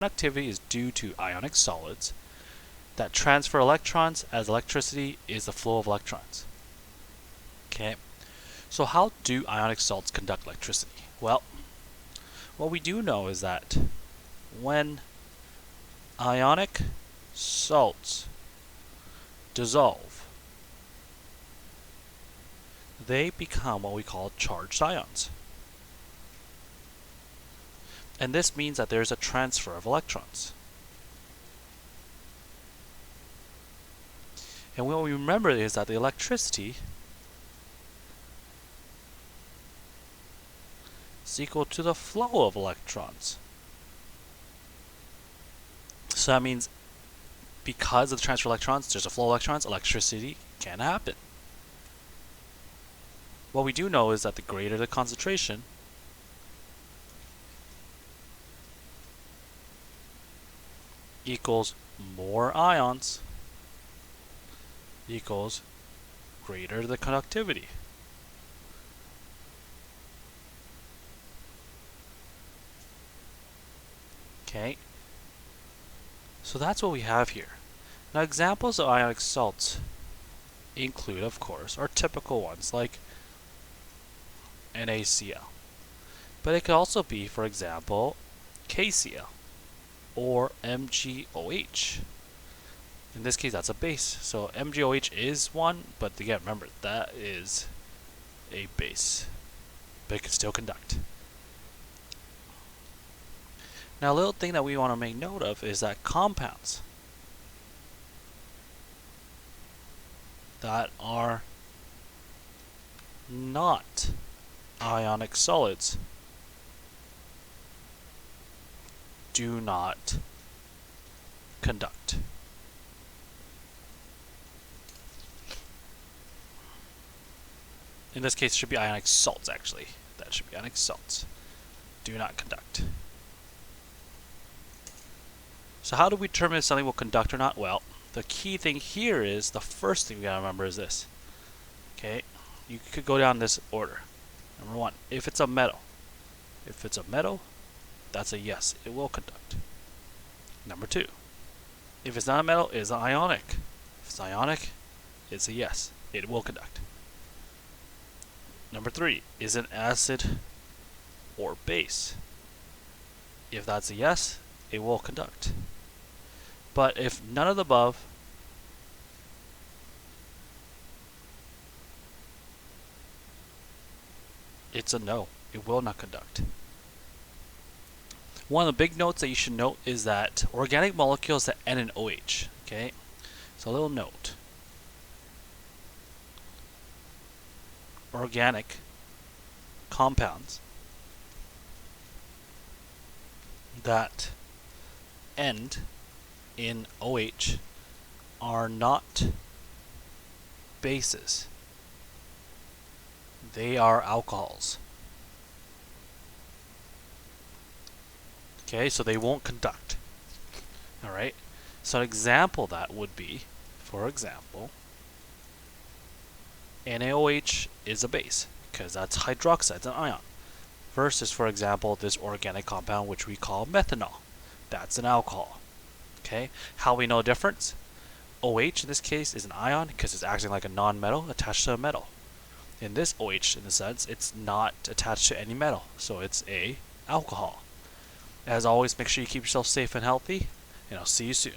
Conductivity is due to ionic solids that transfer electrons as electricity is the flow of electrons. Okay, so how do ionic salts conduct electricity? Well, what we do know is that when ionic salts dissolve, they become what we call charged ions. And this means that there is a transfer of electrons. And what we remember is that the electricity is equal to the flow of electrons. So that means because of the transfer of electrons, there's a flow of electrons, electricity can happen. What we do know is that the greater the concentration, equals more ions equals greater the conductivity. Okay, so that's what we have here. Now examples of ionic salts include, of course, our typical ones like NaCl. But it could also be, for example, KCl or MgOH. In this case, that's a base. So MgOH is one, but again, remember, that is a base. But it can still conduct. Now, a little thing that we want to make note of is that compounds that are not ionic solids do not conduct. In this case, it should be ionic salts, actually. That should be ionic salts. Do not conduct. So how do we determine if something will conduct or not? Well, the key thing here is, the first thing we gotta remember is this. Okay, you could go down this order. Number one, if it's a metal. If it's a metal, that's a yes, it will conduct. Number two, if it's not a metal, it's ionic. If it's ionic, it's a yes, it will conduct. Number three, is it acid or base? If that's a yes, it will conduct. But if none of the above, it's a no, it will not conduct. One of the big notes that you should note is that organic molecules that end in OH. Okay, so a little note. Organic compounds that end in OH are not bases. They are alcohols. Okay, so they won't conduct. Alright, so an example of that would be, for example, NaOH is a base, because that's hydroxide, it's an ion. Versus, for example, this organic compound which we call methanol. That's an alcohol. Okay, how we know the difference? OH in this case is an ion because it's acting like a non-metal attached to a metal. In this OH, in the sense, it's not attached to any metal, so it's a alcohol. As always, make sure you keep yourself safe and healthy, and I'll see you soon.